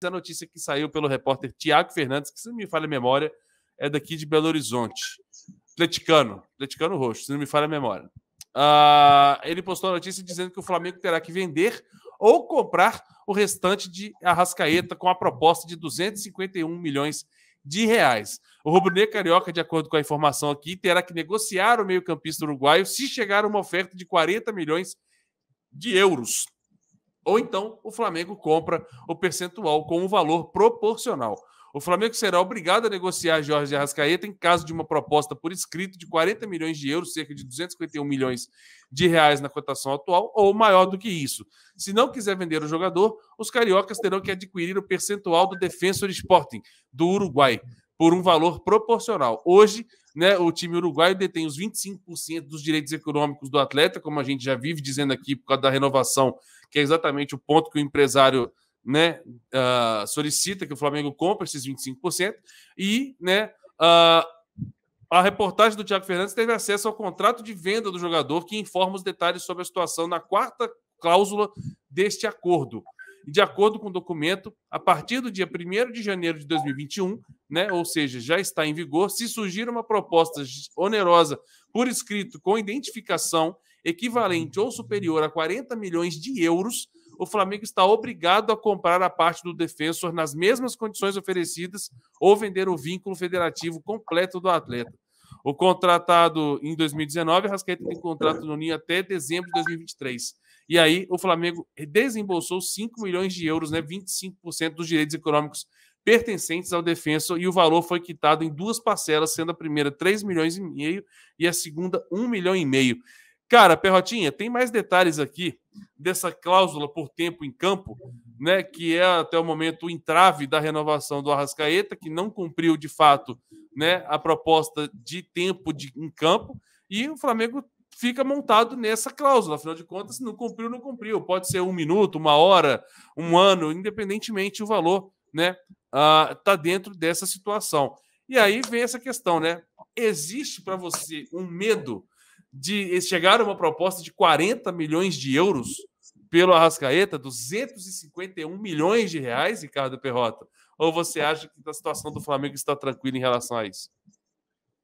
a notícia que saiu pelo repórter Tiago Fernandes, que, se não me falha a memória, é daqui de Belo Horizonte. Atleticano Roxo, se não me falha a memória. Ele postou a notícia dizendo que o Flamengo terá que vender ou comprar o restante de Arrascaeta com a proposta de 251 milhões de reais. O rubro-negro carioca, de acordo com a informação aqui, terá que negociar o meio-campista uruguaio se chegar uma oferta de 40 milhões de euros. Ou então o Flamengo compra o percentual com um valor proporcional. O Flamengo será obrigado a negociar Jorge Arrascaeta em caso de uma proposta por escrito de 40 milhões de euros, cerca de 251 milhões de reais na cotação atual, ou maior do que isso. Se não quiser vender o jogador, os cariocas terão que adquirir o percentual do Defensor Sporting, do Uruguai, por um valor proporcional. Hoje, né, o time uruguaio detém os 25% dos direitos econômicos do atleta, como a gente já vive dizendo aqui, por causa da renovação, que é exatamente o ponto que o empresário, né, solicita que o Flamengo compre esses 25%, e, né, a reportagem do Tiago Fernandes teve acesso ao contrato de venda do jogador, que informa os detalhes sobre a situação na quarta cláusula deste acordo. E, de acordo com o documento, a partir do dia 1º de janeiro de 2021, né, ou seja, já está em vigor, se surgir uma proposta onerosa por escrito com identificação equivalente ou superior a 40 milhões de euros, o Flamengo está obrigado a comprar a parte do Defensor nas mesmas condições oferecidas ou vender o vínculo federativo completo do atleta. O contratado em 2019, Arrascaeta tem contrato no Ninho até dezembro de 2023. E aí o Flamengo desembolsou 5 milhões de euros, né, 25% dos direitos econômicos pertencentes ao Defensor, e o valor foi quitado em duas parcelas, sendo a primeira 3 milhões e meio e a segunda 1 milhão e meio. Cara, Perrotinha, tem mais detalhes aqui dessa cláusula por tempo em campo, né, que é até o momento o entrave da renovação do Arrascaeta, que não cumpriu de fato, né, a proposta de tempo em campo, e o Flamengo fica montado nessa cláusula. Afinal de contas, não cumpriu, não cumpriu. Pode ser 1 minuto, 1 hora, 1 ano, independentemente o valor, né, tá dentro dessa situação. E aí vem essa questão, né? Existe para você um medo de chegar a uma proposta de 40 milhões de euros pelo Arrascaeta, 251 milhões de reais, Ricardo Perrota? Ou você acha que a situação do Flamengo está tranquila em relação a isso?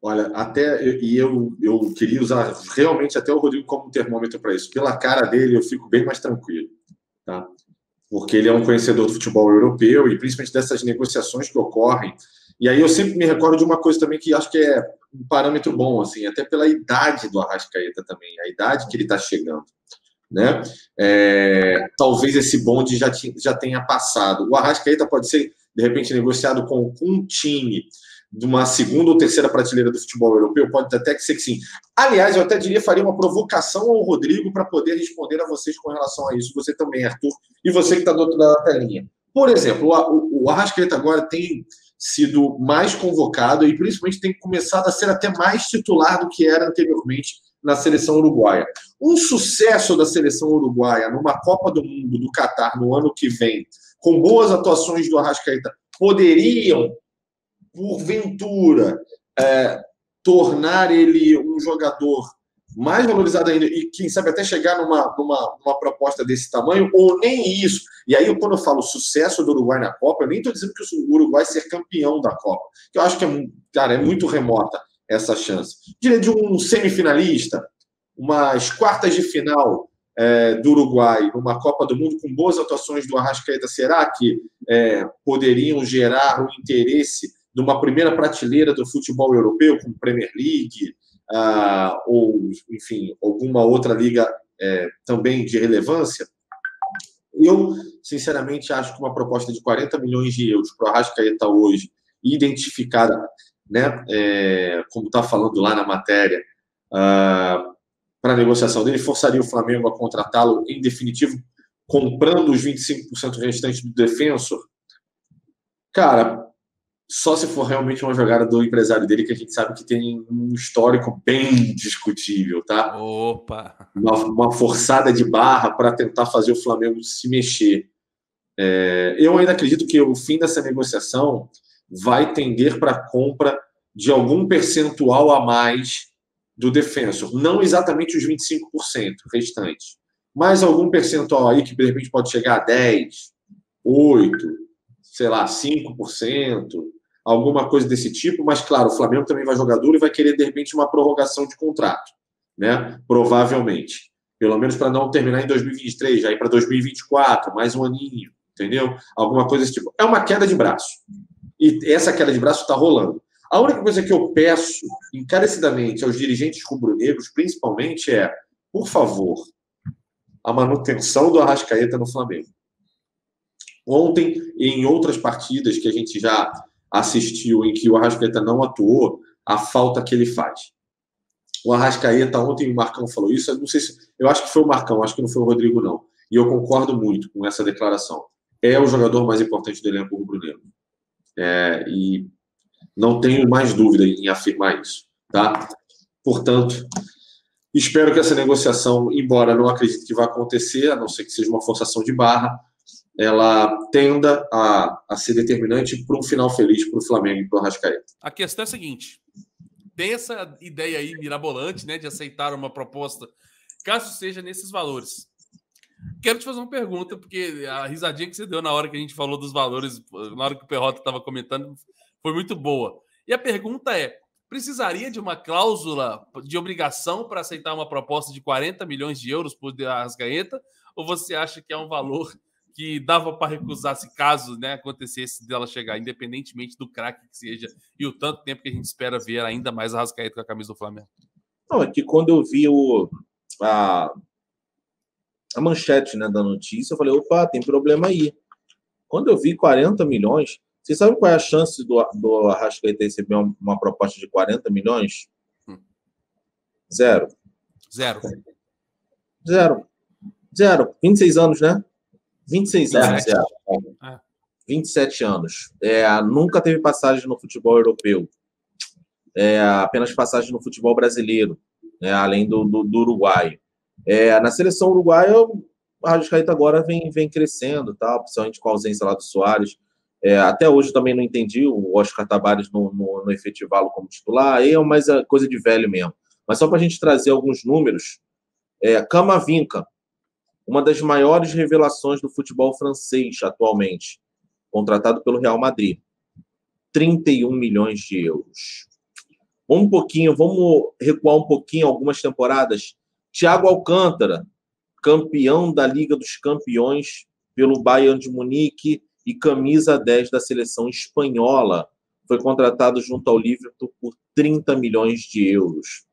Olha, eu queria usar realmente até o Rodrigo como termômetro para isso. Pela cara dele, eu fico bem mais tranquilo, tá? Porque ele é um conhecedor do futebol europeu e principalmente dessas negociações que ocorrem. E aí eu sempre me recordo de uma coisa também que acho que é um parâmetro bom, assim, até pela idade do Arrascaeta também, a idade que ele está chegando, né? Talvez esse bonde já tenha passado. O Arrascaeta pode ser, de repente, negociado com um time de uma segunda ou terceira prateleira do futebol europeu, pode até ser que sim. Aliás, eu até diria, faria uma provocação ao Rodrigo para poder responder a vocês com relação a isso. Você também, Arthur, e você que está do outro lado da telinha. Por exemplo, o Arrascaeta agora tem sido mais convocado e principalmente tem começado a ser até mais titular do que era anteriormente na seleção uruguaia. Um sucesso da seleção uruguaia numa Copa do Mundo do Catar no ano que vem, com boas atuações do Arrascaeta, poderiam, porventura, tornar ele um jogador mais valorizado ainda e, quem sabe, até chegar numa proposta desse tamanho, ou nem isso. E aí, quando eu falo sucesso do Uruguai na Copa, eu nem estou dizendo que o Uruguai ser campeão da Copa, que eu acho que é muito remota essa chance. Diria de um semifinalista, umas quartas de final do Uruguai, numa Copa do Mundo, com boas atuações do Arrascaeta, será que poderiam gerar o interesse de uma primeira prateleira do futebol europeu, como Premier League, ou, enfim, alguma outra liga também de relevância? Eu, sinceramente, acho que uma proposta de 40 milhões de euros para o Arrascaeta hoje, identificada, né, como está falando lá na matéria, para a negociação dele, forçaria o Flamengo a contratá-lo, em definitivo, comprando os 25% restantes do Defensor. Cara, só se for realmente uma jogada do empresário dele, que a gente sabe que tem um histórico bem discutível, tá? Opa! Uma forçada de barra para tentar fazer o Flamengo se mexer. Eu ainda acredito que o fim dessa negociação vai tender para a compra de algum percentual a mais do Defensor. Não exatamente os 25% restantes, mas algum percentual aí que, de repente, pode chegar a 10%, 8%, sei lá, 5%, alguma coisa desse tipo, mas, claro, o Flamengo também vai jogar duro e vai querer, de repente, uma prorrogação de contrato, né? Provavelmente. Pelo menos para não terminar em 2023, já ir para 2024, mais um aninho, entendeu? Alguma coisa desse tipo. É uma queda de braço. E essa queda de braço está rolando. A única coisa que eu peço, encarecidamente, aos dirigentes rubro-negros, principalmente, é, por favor, a manutenção do Arrascaeta no Flamengo. Ontem, e em outras partidas que a gente já assistiu, em que o Arrascaeta não atuou, a falta que ele faz. O Arrascaeta, ontem o Marcão falou isso, eu não sei se, eu acho que foi o Marcão, acho que não foi o Rodrigo, não. E eu concordo muito com essa declaração. É o jogador mais importante do elenco rubro-negro. E não tenho mais dúvida em afirmar isso, tá? Portanto, espero que essa negociação, embora não acredite que vai acontecer, a não ser que seja uma forçação de barra, ela tenda a ser determinante para um final feliz para o Flamengo e para o Arrascaeta. A questão é a seguinte: tem essa ideia aí mirabolante, né, de aceitar uma proposta, caso seja nesses valores. Quero te fazer uma pergunta, porque a risadinha que você deu na hora que a gente falou dos valores, na hora que o Perrota estava comentando, foi muito boa. E a pergunta é: precisaria de uma cláusula de obrigação para aceitar uma proposta de 40 milhões de euros por Arrascaeta? Ou você acha que é um valor que dava para recusar se caso, né, acontecesse dela chegar, independentemente do craque que seja, e o tanto tempo que a gente espera ver ainda mais a Arrascaeta com a camisa do Flamengo? Não, é que quando eu vi a manchete, né, da notícia, eu falei, opa, tem problema aí. Quando eu vi 40 milhões, vocês sabem qual é a chance do Arrascaeta receber uma proposta de 40 milhões? Zero. 26 anos, né? 26 anos. 27 anos. Nunca teve passagem no futebol europeu. Apenas passagem no futebol brasileiro, além do Uruguai. Na seleção uruguaia, o Arrascaeta agora vem crescendo, tá? Principalmente com a ausência lá do Soares. Até hoje eu também não entendi o Oscar Tabares no efetivá-lo como titular. Aí é mais coisa de velho mesmo. Mas só para a gente trazer alguns números, Camavinga, uma das maiores revelações do futebol francês atualmente, contratado pelo Real Madrid. 31 milhões de euros. Vamos recuar um pouquinho algumas temporadas. Thiago Alcântara, campeão da Liga dos Campeões pelo Bayern de Munique e camisa 10 da seleção espanhola. Foi contratado junto ao Liverpool por 30 milhões de euros.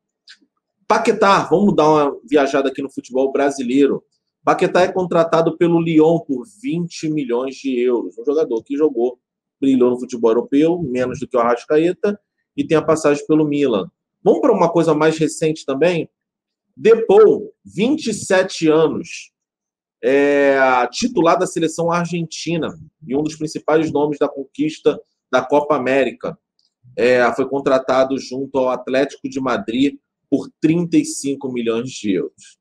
Paquetá, vamos dar uma viajada aqui no futebol brasileiro. Paquetá é contratado pelo Lyon por 20 milhões de euros. Um jogador que brilhou no futebol europeu, menos do que o Arrascaeta, e tem a passagem pelo Milan. Vamos para uma coisa mais recente também? Depou, 27 anos, titular da seleção argentina e um dos principais nomes da conquista da Copa América. Foi contratado junto ao Atlético de Madrid por 35 milhões de euros.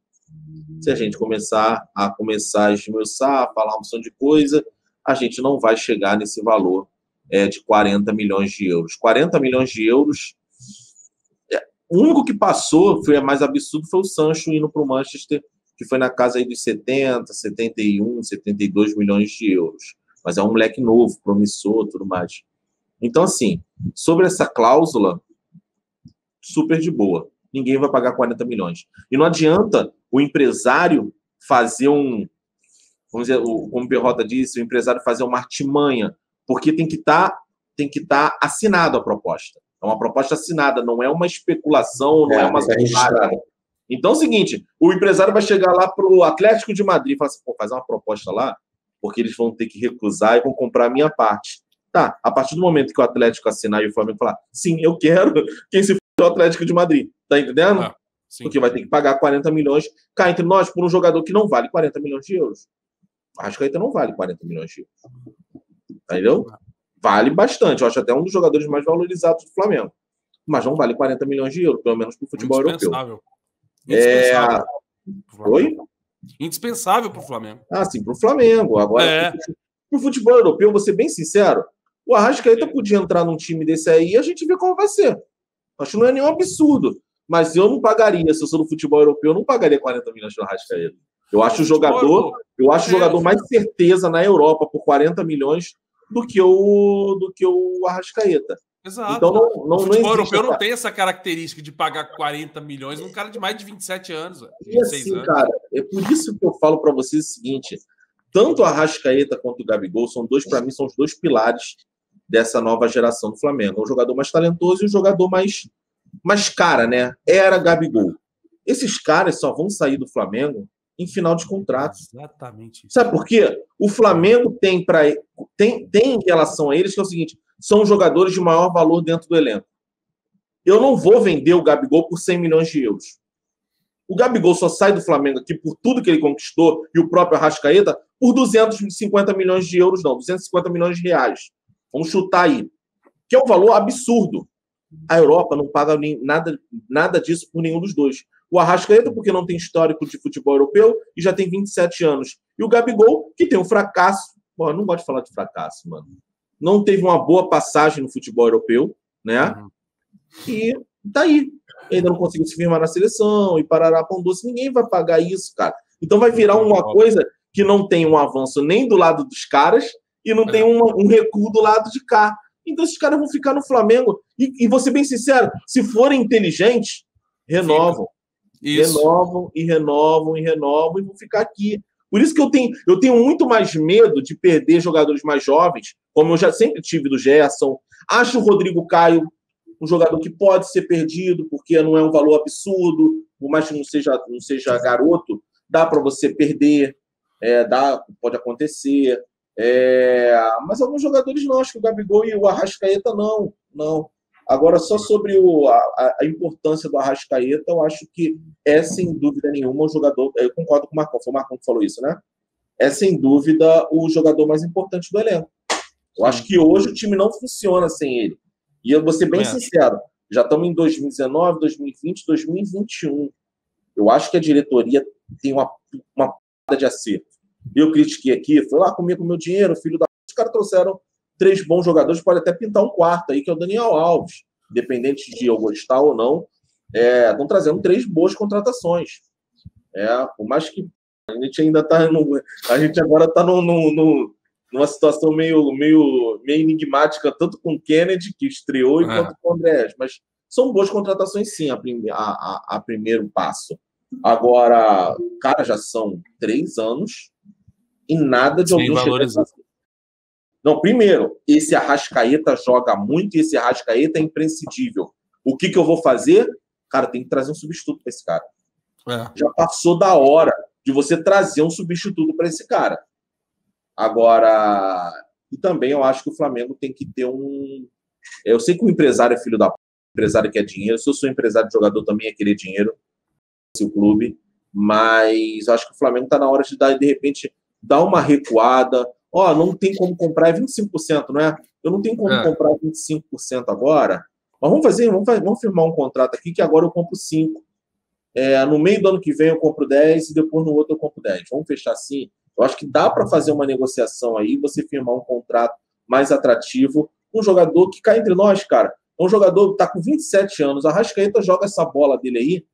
Se a gente começar a esmiuçar, a falar uma opção de coisa, a gente não vai chegar nesse valor de 40 milhões de euros. 40 milhões de euros, o único que passou, foi a mais absurdo, foi o Sancho indo para o Manchester, que foi na casa aí dos 70, 71, 72 milhões de euros. Mas é um moleque novo, promissor, tudo mais. Então, assim, sobre essa cláusula, super de boa. Ninguém vai pagar 40 milhões. E não adianta o empresário fazer vamos dizer, como o Perrota disse, o empresário fazer uma artimanha, porque tem que estar assinado a proposta. É uma proposta assinada, não é uma especulação, não é uma registrada. Então é o seguinte, o empresário vai chegar lá para o Atlético de Madrid e falar assim, fazer uma proposta lá, porque eles vão ter que recusar e vão comprar a minha parte. Tá, a partir do momento que o Atlético assinar e o Flamengo falar, sim, eu quero, quem se for o Atlético de Madrid. Tá entendendo? Porque vai ter que pagar 40 milhões. Cá entre nós, por um jogador que não vale 40 milhões de euros. O Arrascaeta não vale 40 milhões de euros. Entendeu? Vale bastante. Eu acho até um dos jogadores mais valorizados do Flamengo. Mas não vale 40 milhões de euros, pelo menos para o futebol europeu. Indispensável. Oi? Indispensável para o Flamengo. Sim, para o Flamengo. Agora, para o futebol europeu, vou ser bem sincero, o Arrascaeta podia entrar num time desse aí e a gente vê como vai ser. Acho que não é nenhum absurdo. Mas eu não pagaria, se eu sou do futebol europeu, eu não pagaria 40 milhões de Arrascaeta. Eu acho o jogador mais certeza na Europa por 40 milhões do que o Arrascaeta. Exato. Então, o futebol europeu cara. não tem essa característica de pagar 40 milhões num cara de mais de 27 anos. E assim, anos. Cara, é por isso que eu falo para vocês o seguinte, tanto o Arrascaeta quanto o Gabigol para mim, são os dois pilares dessa nova geração do Flamengo. O jogador mais talentoso e o jogador mais cara, né? Era Gabigol. Esses caras só vão sair do Flamengo em final de contrato. Exatamente isso. Sabe por quê? O Flamengo tem em relação a eles que é o seguinte, são os jogadores de maior valor dentro do elenco. Eu não vou vender o Gabigol por 100 milhões de euros. O Gabigol só sai do Flamengo aqui por tudo que ele conquistou e o próprio Arrascaeta por 250 milhões de euros, não, 250 milhões de reais. Vamos chutar aí. Que é um valor absurdo. A Europa não paga nada disso por nenhum dos dois. O Arrascaeta, porque não tem histórico de futebol europeu e já tem 27 anos. E o Gabigol, que tem um fracasso. Bom, eu não gosto de falar de fracasso, mano. Não teve uma boa passagem no futebol europeu, né? E tá aí. Ainda não conseguiu se firmar na seleção e parará pão doce. Ninguém vai pagar isso, cara. Então vai virar uma coisa que não tem um avanço nem do lado dos caras e não tem um recuo do lado de cá. Então esses caras vão ficar no Flamengo. E vou ser bem sincero, se forem inteligentes, renovam. Renovam e vão ficar aqui. Por isso que eu tenho muito mais medo de perder jogadores mais jovens, como eu já sempre tive do Gerson. Acho o Rodrigo Caio um jogador que pode ser perdido, porque não é um valor absurdo, por mais que não seja garoto, dá para você perder, pode acontecer. Mas alguns jogadores não, acho que o Gabigol e o Arrascaeta não. Agora, só sobre a importância do Arrascaeta, eu acho que é, sem dúvida nenhuma, um jogador... Eu concordo com o Marcão, foi o Marcão que falou isso, né? É, sem dúvida, o jogador mais importante do elenco. Eu acho que hoje o time não funciona sem ele. E eu vou ser bem sincero, já estamos em 2019, 2020, 2021. Eu acho que a diretoria tem uma p*** de acerto. Eu critiquei aqui, foi lá comer com o meu dinheiro, filho da... Os caras trouxeram 3 bons jogadores, pode até pintar um quarto aí, que é o Daniel Alves. Independente de eu gostar ou não, estão trazendo 3 boas contratações. Por mais que a gente ainda está a gente agora está numa situação meio enigmática, tanto com o Kennedy, que estreou, e quanto com o Andrés. Mas são boas contratações, sim, a primeiro passo. Agora, cara, já são 3 anos e nada de alguém valorizar. Não, primeiro, esse Arrascaeta joga muito e esse Arrascaeta é imprescindível. O que eu vou fazer? Cara, tem que trazer um substituto para esse cara. Já passou da hora de você trazer um substituto para esse cara. Agora, e também eu acho que o Flamengo tem que ter eu sei que o empresário é filho da p***, o empresário quer dinheiro. Se eu sou empresário de jogador, também é querer dinheiro, o clube. Mas eu acho que o Flamengo está na hora de repente, dar uma recuada. Não tem como comprar 25%, não é? Eu não tenho como comprar 25% agora. Mas vamos firmar um contrato aqui que agora eu compro 5%. No meio do ano que vem eu compro 10% e depois no outro eu compro 10%. Vamos fechar assim? Eu acho que dá para fazer uma negociação aí, você firmar um contrato mais atrativo. Um jogador que cá entre nós, cara, é um jogador que está com 27 anos. A Arrascaeta joga essa bola dele aí,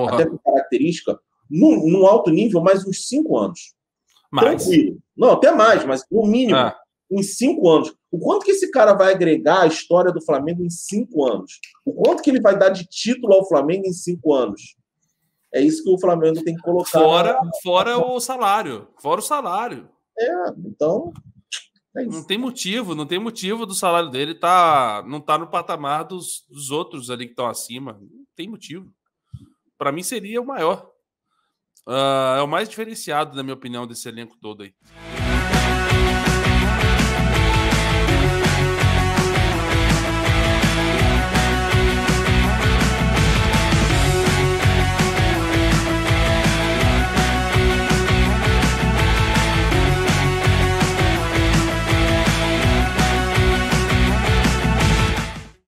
até com característica, num alto nível, mais uns 5 anos. Tranquilo. Não, até mais, mas no mínimo, uns 5 anos. O quanto que esse cara vai agregar à história do Flamengo em 5 anos? O quanto que ele vai dar de título ao Flamengo em 5 anos? É isso que o Flamengo tem que colocar. Fora o salário. Fora o salário. Então... É isso. Não tem motivo do salário dele não tá no patamar dos outros ali que estão acima. Não tem motivo. Para mim seria o maior. É o mais diferenciado, na minha opinião, desse elenco todo aí.